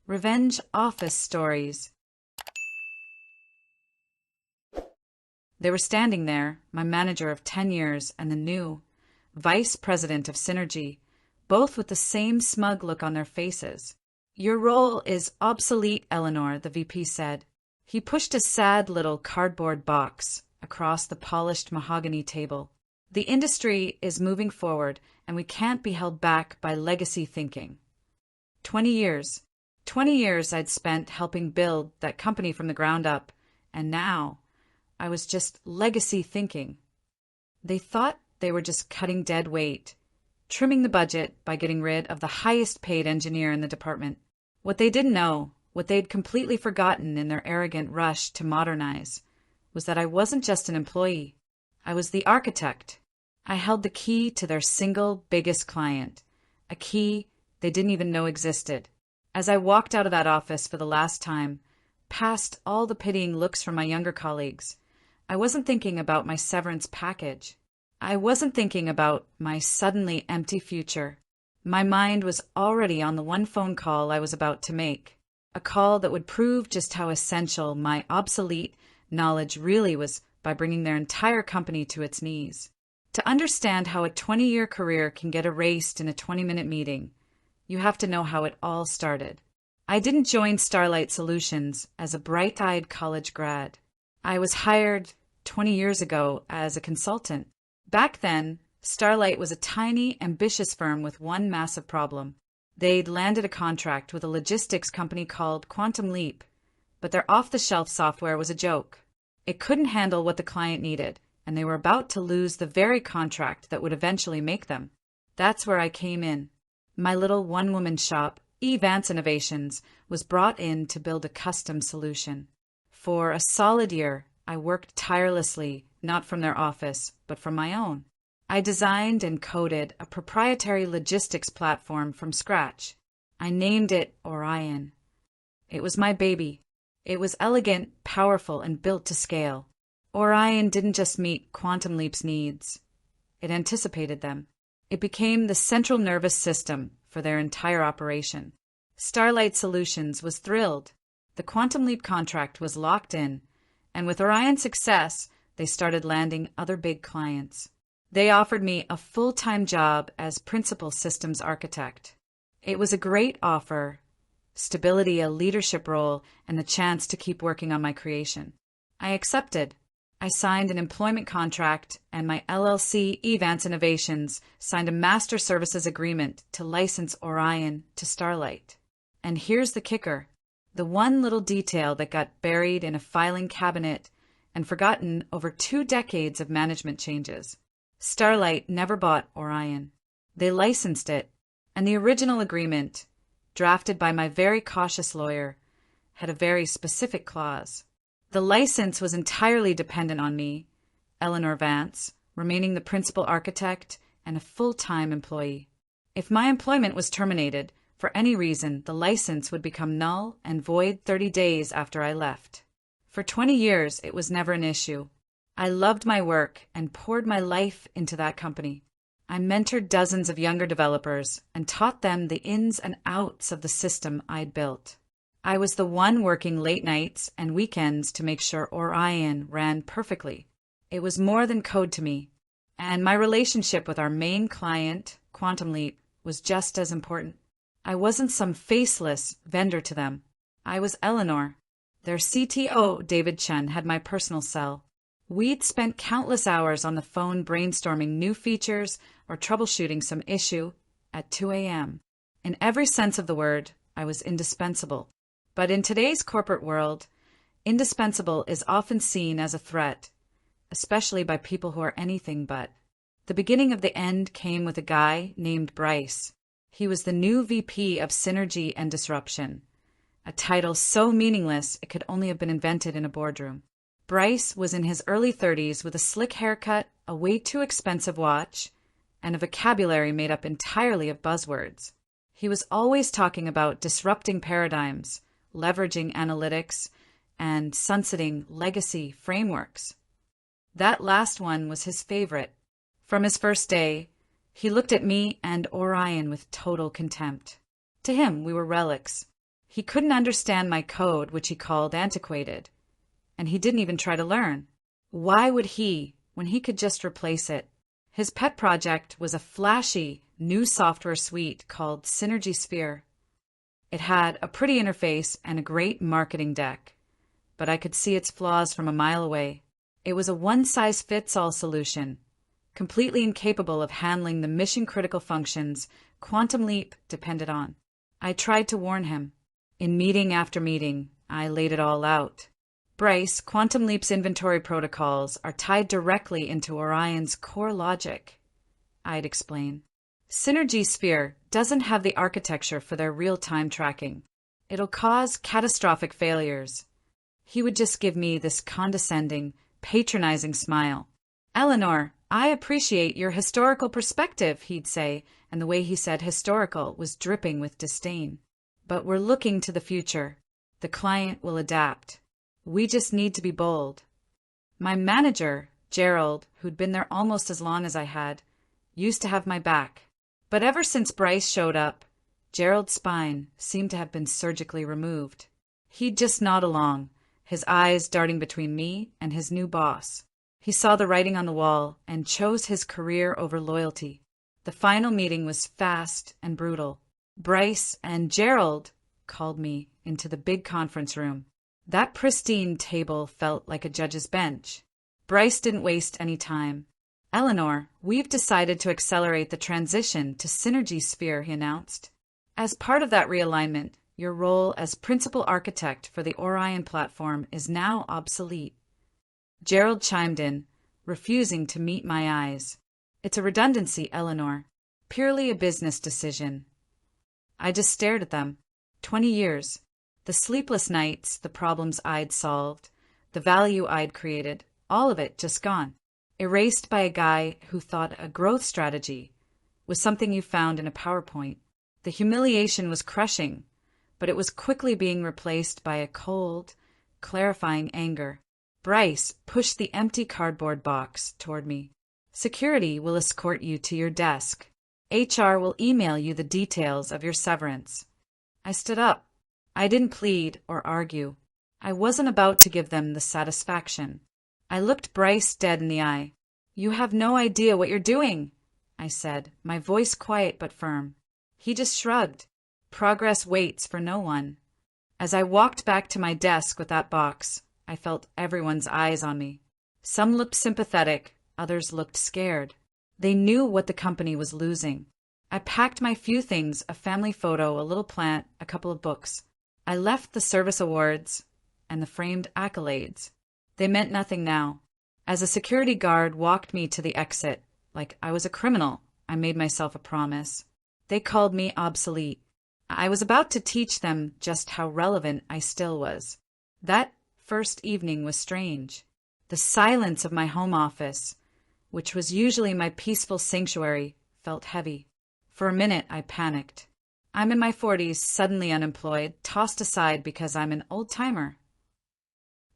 Revenge Office Stories. They were standing there, my manager of 10 years and the new vice president of Synergy, both with the same smug look on their faces. "Your role is obsolete, Eleanor," the VP said. He pushed a sad little cardboard box across the polished mahogany table. "The industry is moving forward, and we can't be held back by legacy thinking." 20 years. 20 years I'd spent helping build that company from the ground up, and now I was just legacy thinking. They thought they were just cutting dead weight, trimming the budget by getting rid of the highest paid engineer in the department. What they didn't know, what they'd completely forgotten in their arrogant rush to modernize, was that I wasn't just an employee. I was the architect. I held the key to their single biggest client, a key they didn't even know existed. As I walked out of that office for the last time, past all the pitying looks from my younger colleagues, I wasn't thinking about my severance package. I wasn't thinking about my suddenly empty future. My mind was already on the one phone call I was about to make, a call that would prove just how essential my obsolete knowledge really was by bringing their entire company to its knees. To understand how a 20-year career can get erased in a 20-minute meeting, you have to know how it all started. I didn't join Starlight Solutions as a bright-eyed college grad. I was hired 20 years ago as a consultant. Back then, Starlight was a tiny, ambitious firm with one massive problem. They'd landed a contract with a logistics company called Quantum Leap, but their off-the-shelf software was a joke. It couldn't handle what the client needed, and they were about to lose the very contract that would eventually make them. That's where I came in. My little one-woman shop, Vance Innovations, was brought in to build a custom solution. For a solid year, I worked tirelessly, not from their office, but from my own. I designed and coded a proprietary logistics platform from scratch. I named it Orion. It was my baby. It was elegant, powerful, and built to scale. Orion didn't just meet Quantum Leap's needs. It anticipated them. It became the central nervous system for their entire operation. Starlight Solutions was thrilled. The Quantum Leap contract was locked in, and with Orion's success, they started landing other big clients. They offered me a full-time job as principal systems architect. It was a great offer, stability, a leadership role, and the chance to keep working on my creation. I accepted. I signed an employment contract, and my LLC, Vance Innovations, signed a master services agreement to license Orion to Starlight. And here's the kicker. The one little detail that got buried in a filing cabinet and forgotten over 2 decades of management changes. Starlight never bought Orion. They licensed it, and the original agreement, drafted by my very cautious lawyer, had a very specific clause. The license was entirely dependent on me, Eleanor Vance, remaining the principal architect and a full-time employee. If my employment was terminated, for any reason, the license would become null and void 30 days after I left. For 20 years, it was never an issue. I loved my work and poured my life into that company. I mentored dozens of younger developers and taught them the ins and outs of the system I'd built. I was the one working late nights and weekends to make sure Orion ran perfectly. It was more than code to me, and my relationship with our main client, Quantum Leap, was just as important. I wasn't some faceless vendor to them. I was Eleanor. Their CTO, David Chen, had my personal cell. We'd spent countless hours on the phone brainstorming new features or troubleshooting some issue at 2 a.m. In every sense of the word, I was indispensable. But in today's corporate world, indispensable is often seen as a threat, especially by people who are anything but. The beginning of the end came with a guy named Bryce. He was the new VP of Synergy and Disruption, a title so meaningless it could only have been invented in a boardroom. Bryce was in his early 30s with a slick haircut, a way too expensive watch, and a vocabulary made up entirely of buzzwords. He was always talking about disrupting paradigms, leveraging analytics, and sunsetting legacy frameworks. That last one was his favorite. From his first day, he looked at me and Orion with total contempt. To him, we were relics. He couldn't understand my code, which he called antiquated, and he didn't even try to learn. Why would he, when he could just replace it? His pet project was a flashy, new software suite called Synergy Sphere. It had a pretty interface and a great marketing deck, but I could see its flaws from a mile away. It was a one-size-fits-all solution, completely incapable of handling the mission-critical functions Quantum Leap depended on. I tried to warn him. In meeting after meeting, I laid it all out. Bryce, Quantum Leap's inventory protocols are tied directly into Orion's core logic, I'd explain. Synergy Sphere doesn't have the architecture for their real-time tracking. It'll cause catastrophic failures. He would just give me this condescending, patronizing smile. Eleanor, I appreciate your historical perspective, he'd say, and the way he said historical was dripping with disdain. But we're looking to the future. The client will adapt. We just need to be bold. My manager, Gerald, who'd been there almost as long as I had, used to have my back. But ever since Bryce showed up, Gerald's spine seemed to have been surgically removed. He'd just nod along, his eyes darting between me and his new boss. He saw the writing on the wall and chose his career over loyalty. The final meeting was fast and brutal. Bryce and Gerald called me into the big conference room. That pristine table felt like a judge's bench. Bryce didn't waste any time. Eleanor, we've decided to accelerate the transition to Synergy Sphere, he announced. As part of that realignment, your role as principal architect for the Orion platform is now obsolete. Gerald chimed in, refusing to meet my eyes. It's a redundancy, Eleanor. Purely a business decision. I just stared at them. 20 years. The sleepless nights, the problems I'd solved, the value I'd created, all of it just gone. Erased by a guy who thought a growth strategy was something you found in a PowerPoint. The humiliation was crushing, but it was quickly being replaced by a cold, clarifying anger. Bryce pushed the empty cardboard box toward me. Security will escort you to your desk. HR will email you the details of your severance. I stood up. I didn't plead or argue. I wasn't about to give them the satisfaction. I looked Bryce dead in the eye. You have no idea what you're doing, I said, my voice quiet but firm. He just shrugged. Progress waits for no one. As I walked back to my desk with that box, I felt everyone's eyes on me. Some looked sympathetic, others looked scared. They knew what the company was losing. I packed my few things, a family photo, a little plant, a couple of books. I left the service awards and the framed accolades. They meant nothing now. As a security guard walked me to the exit, like I was a criminal, I made myself a promise. They called me obsolete. I was about to teach them just how relevant I still was. That first evening was strange. The silence of my home office, which was usually my peaceful sanctuary, felt heavy. For a minute, I panicked. I'm in my 40s, suddenly unemployed, tossed aside because I'm an old-timer.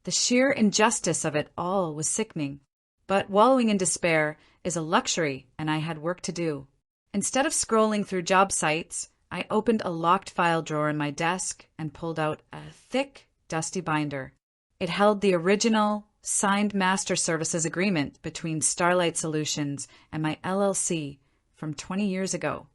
The sheer injustice of it all was sickening. But wallowing in despair is a luxury, and I had work to do. Instead of scrolling through job sites, I opened a locked file drawer in my desk and pulled out a thick, dusty binder. It held the original, signed master services agreement between Starlight Solutions and my LLC from 20 years ago.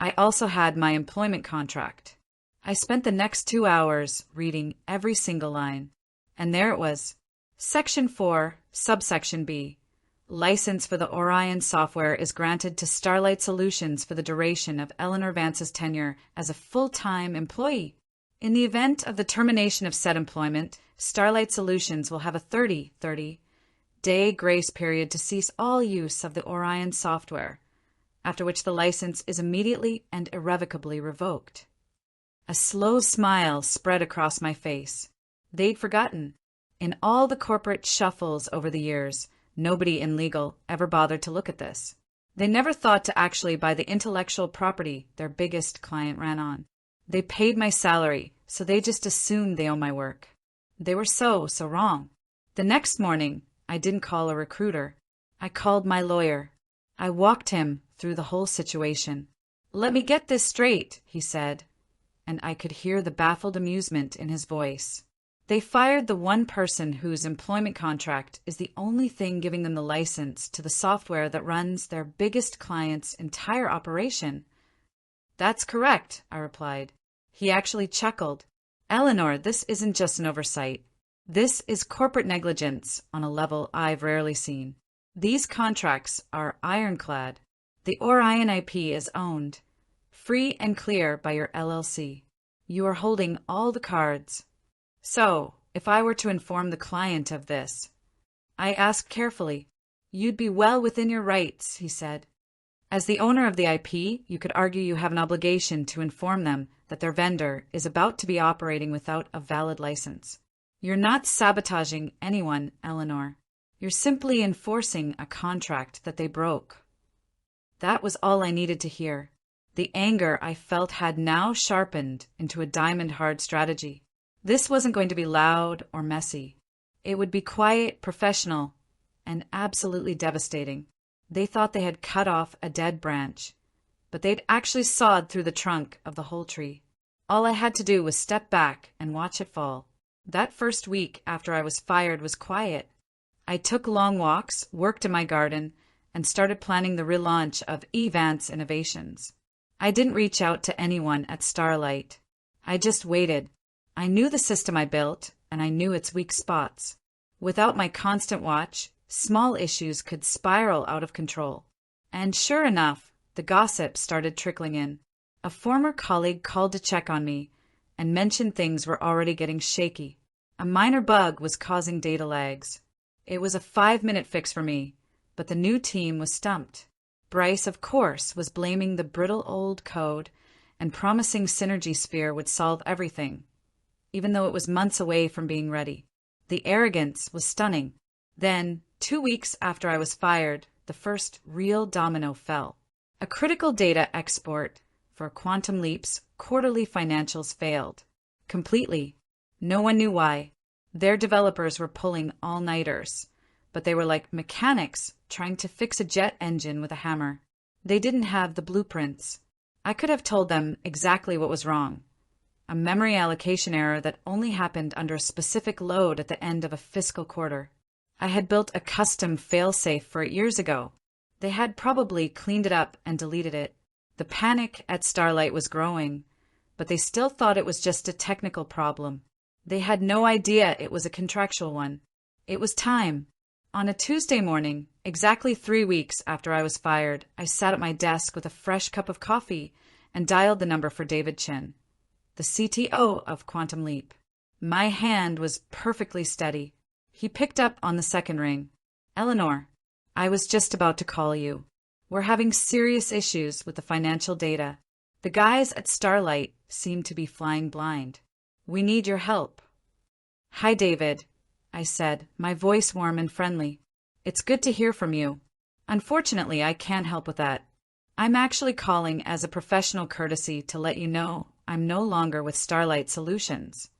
I also had my employment contract. I spent the next 2 hours reading every single line. And there it was. Section 4, subsection B. License for the Orion software is granted to Starlight Solutions for the duration of Eleanor Vance's tenure as a full-time employee. In the event of the termination of said employment, Starlight Solutions will have a 30-day grace period to cease all use of the Orion software, after which the license is immediately and irrevocably revoked. A slow smile spread across my face. They'd forgotten. In all the corporate shuffles over the years, nobody in legal ever bothered to look at this. They never thought to actually buy the intellectual property their biggest client ran on. They paid my salary, so they just assumed they owned my work. They were so wrong. The next morning, I didn't call a recruiter. I called my lawyer. I walked him through the whole situation. Let me get this straight, he said. and I could hear the baffled amusement in his voice. They fired the one person whose employment contract is the only thing giving them the license to the software that runs their biggest client's entire operation. That's correct, I replied. He actually chuckled. Eleanor, this isn't just an oversight. This is corporate negligence on a level I've rarely seen. These contracts are ironclad. The Orion IP is owned, free and clear by your LLC. You are holding all the cards. So, if I were to inform the client of this, I asked carefully. You'd be well within your rights, he said. As the owner of the IP, you could argue you have an obligation to inform them that their vendor is about to be operating without a valid license. You're not sabotaging anyone, Eleanor. You're simply enforcing a contract that they broke. That was all I needed to hear. The anger I felt had now sharpened into a diamond-hard strategy. This wasn't going to be loud or messy. It would be quiet, professional, and absolutely devastating. They thought they had cut off a dead branch, but they'd actually sawed through the trunk of the whole tree. All I had to do was step back and watch it fall. That first week after I was fired was quiet. I took long walks, worked in my garden, and started planning the relaunch of Advanced Innovations. I didn't reach out to anyone at Starlight. I just waited. I knew the system I built, and I knew its weak spots. Without my constant watch, small issues could spiral out of control. And sure enough, the gossip started trickling in. A former colleague called to check on me and mentioned things were already getting shaky. A minor bug was causing data lags. It was a 5-minute fix for me, but the new team was stumped. Bryce, of course, was blaming the brittle old code and promising Synergy Sphere would solve everything, even though it was months away from being ready. The arrogance was stunning. Then, 2 weeks after I was fired, the first real domino fell. A critical data export for Quantum Leap's quarterly financials failed. Completely. No one knew why. Their developers were pulling all-nighters, but they were like mechanics trying to fix a jet engine with a hammer. They didn't have the blueprints. I could have told them exactly what was wrong. A memory allocation error that only happened under a specific load at the end of a fiscal quarter. I had built a custom failsafe for it years ago. They had probably cleaned it up and deleted it. The panic at Starlight was growing, but they still thought it was just a technical problem. They had no idea it was a contractual one. It was time. On a Tuesday morning, exactly 3 weeks after I was fired, I sat at my desk with a fresh cup of coffee and dialed the number for David Chin, the CTO of Quantum Leap. My hand was perfectly steady. He picked up on the second ring. Eleanor, I was just about to call you. We're having serious issues with the financial data. The guys at Starlight seem to be flying blind. We need your help. Hi, David, I said, my voice warm and friendly. It's good to hear from you. Unfortunately, I can't help with that. I'm actually calling as a professional courtesy to let you know I'm no longer with Starlight Solutions.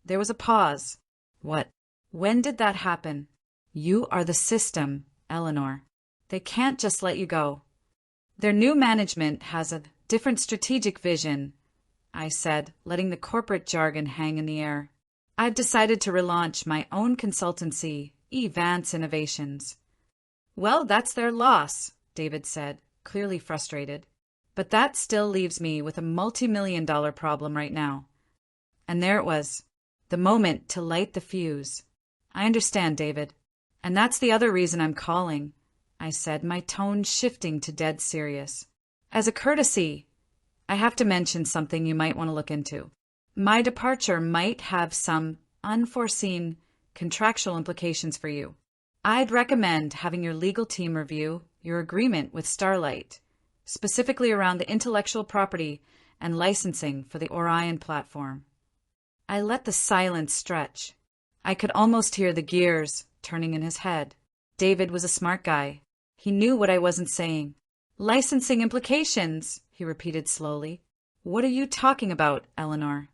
There was a pause. What? When did that happen? You are the system, Eleanor. They can't just let you go. Their new management has a different strategic vision, I said, letting the corporate jargon hang in the air. I've decided to relaunch my own consultancy, Advanced Innovations. Well, that's their loss, David said, clearly frustrated. But that still leaves me with a multi-million-dollar problem right now. And there it was, the moment to light the fuse. I understand, David. And that's the other reason I'm calling, I said, my tone shifting to dead serious. As a courtesy, I have to mention something you might want to look into. My departure might have some unforeseen contractual implications for you. I'd recommend having your legal team review your agreement with Starlight, specifically around the intellectual property and licensing for the Orion platform. I let the silence stretch. I could almost hear the gears turning in his head. David was a smart guy. He knew what I wasn't saying. Licensing implications, he repeated slowly. What are you talking about, Eleanor?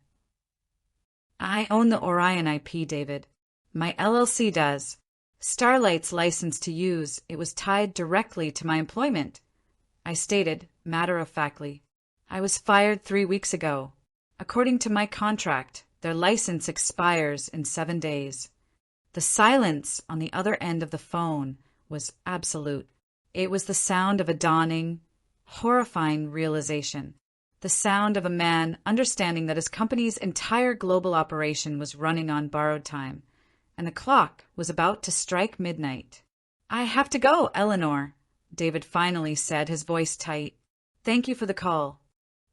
I own the Orion IP, David. My LLC does. Starlight's license to use it was tied directly to my employment, I stated, matter-of-factly. I was fired 3 weeks ago. According to my contract, their license expires in 7 days. The silence on the other end of the phone was absolute. It was the sound of a dawning, horrifying realization. The sound of a man understanding that his company's entire global operation was running on borrowed time, and the clock was about to strike midnight. "I have to go, Eleanor," David finally said, his voice tight. "Thank you for the call."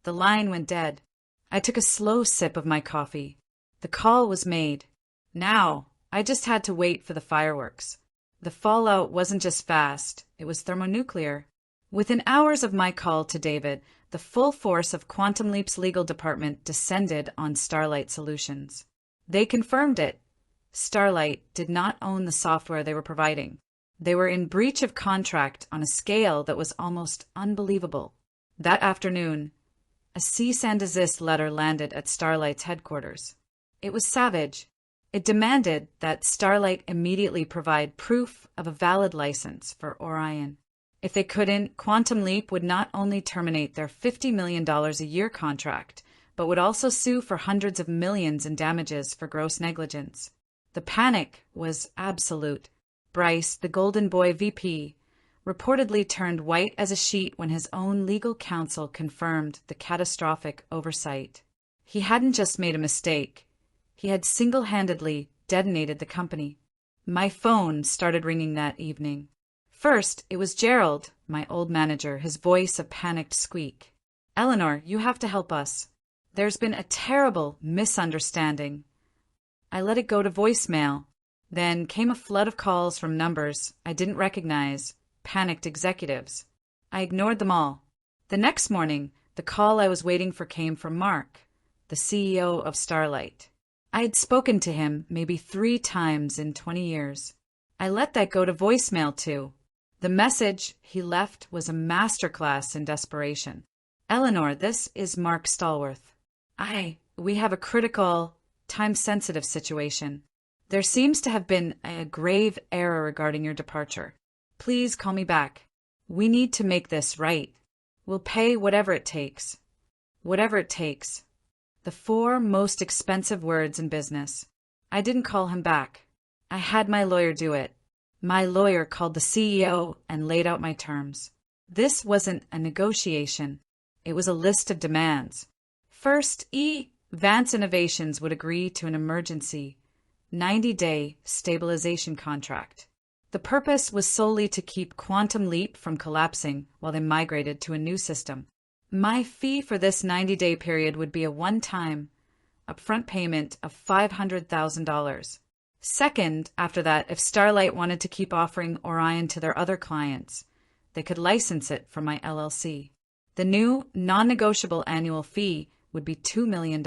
The line went dead. I took a slow sip of my coffee. The call was made. Now, I just had to wait for the fireworks. The fallout wasn't just fast, it was thermonuclear. Within hours of my call to David, the full force of Quantum Leap's legal department descended on Starlight Solutions. They confirmed it. Starlight did not own the software they were providing. They were in breach of contract on a scale that was almost unbelievable. That afternoon, a cease and desist letter landed at Starlight's headquarters. It was savage. It demanded that Starlight immediately provide proof of a valid license for Orion. If they couldn't, Quantum Leap would not only terminate their $50 million a year contract, but would also sue for hundreds of millions in damages for gross negligence. The panic was absolute. Bryce, the Golden Boy VP, reportedly turned white as a sheet when his own legal counsel confirmed the catastrophic oversight. He hadn't just made a mistake. He had single-handedly detonated the company. My phone started ringing that evening. First, it was Gerald, my old manager, his voice a panicked squeak. "Eleanor, you have to help us. There's been a terrible misunderstanding." I let it go to voicemail. Then came a flood of calls from numbers I didn't recognize, panicked executives. I ignored them all. The next morning, the call I was waiting for came from Mark, the CEO of Starlight. I had spoken to him maybe 3 times in 20 years. I let that go to voicemail too. The message he left was a masterclass in desperation. "Eleanor, this is Mark Stallworth. We have a critical, time-sensitive situation. There seems to have been a grave error regarding your departure. Please call me back. We need to make this right. We'll pay whatever it takes." Whatever it takes. The 4 most expensive words in business. I didn't call him back. I had my lawyer do it. My lawyer called the CEO and laid out my terms. This wasn't a negotiation. It was a list of demands. First, Vance Innovations would agree to an emergency 90-day stabilization contract. The purpose was solely to keep Quantum Leap from collapsing while they migrated to a new system. My fee for this 90-day period would be a one-time, upfront payment of $500,000. Second, after that, if Starlight wanted to keep offering Orion to their other clients, they could license it from my LLC. The new, non-negotiable annual fee would be $2 million.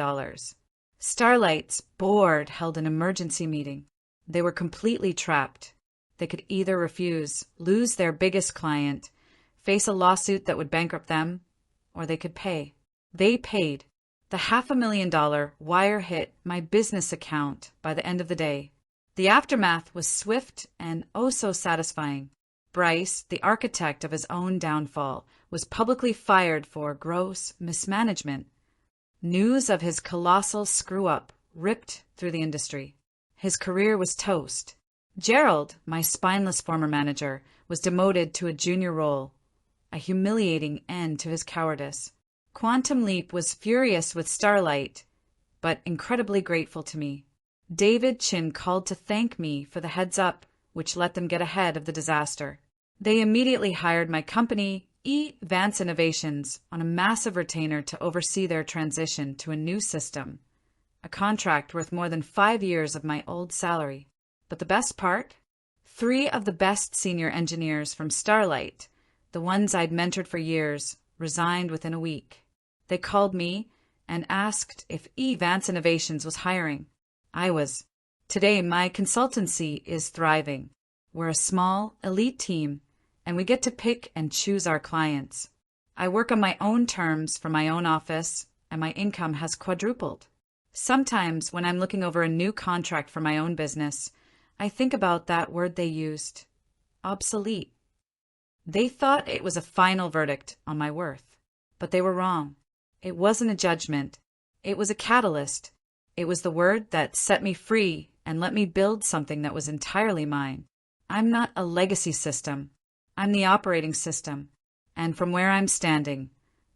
Starlight's board held an emergency meeting. They were completely trapped. They could either refuse, lose their biggest client, face a lawsuit that would bankrupt them, or they could pay. They paid. The $500,000 wire hit my business account by the end of the day. The aftermath was swift and oh so satisfying. Bryce, the architect of his own downfall, was publicly fired for gross mismanagement. News of his colossal screw-up ripped through the industry. His career was toast. Gerald, my spineless former manager, was demoted to a junior role, a humiliating end to his cowardice. Quantum Leap was furious with Starlight, but incredibly grateful to me. David Chin called to thank me for the heads-up, which let them get ahead of the disaster. They immediately hired my company, Vance Innovations, on a massive retainer to oversee their transition to a new system, a contract worth more than 5 years of my old salary. But the best part? 3 of the best senior engineers from Starlight, the ones I'd mentored for years, resigned within a week. They called me and asked if Vance Innovations was hiring. I was. Today, my consultancy is thriving. We're a small, elite team, and we get to pick and choose our clients. I work on my own terms from my own office, and my income has quadrupled. Sometimes, when I'm looking over a new contract for my own business, I think about that word they used, obsolete. They thought it was a final verdict on my worth, but they were wrong. It wasn't a judgment. It was a catalyst. It was the word that set me free and let me build something that was entirely mine. I'm not a legacy system. I'm the operating system. And from where I'm standing,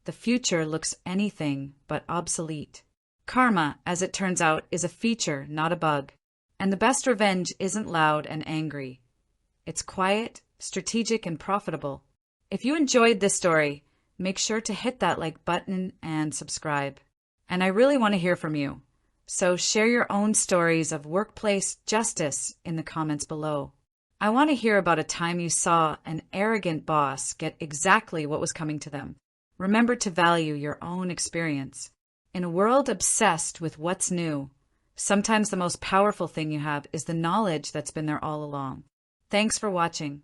the future looks anything but obsolete. Karma, as it turns out, is a feature, not a bug. And the best revenge isn't loud and angry. It's quiet, strategic, and profitable. If you enjoyed this story, make sure to hit that like button and subscribe. And I really want to hear from you. So share your own stories of workplace justice in the comments below. I want to hear about a time you saw an arrogant boss get exactly what was coming to them. Remember to value your own experience. In a world obsessed with what's new, sometimes the most powerful thing you have is the knowledge that's been there all along. Thanks for watching.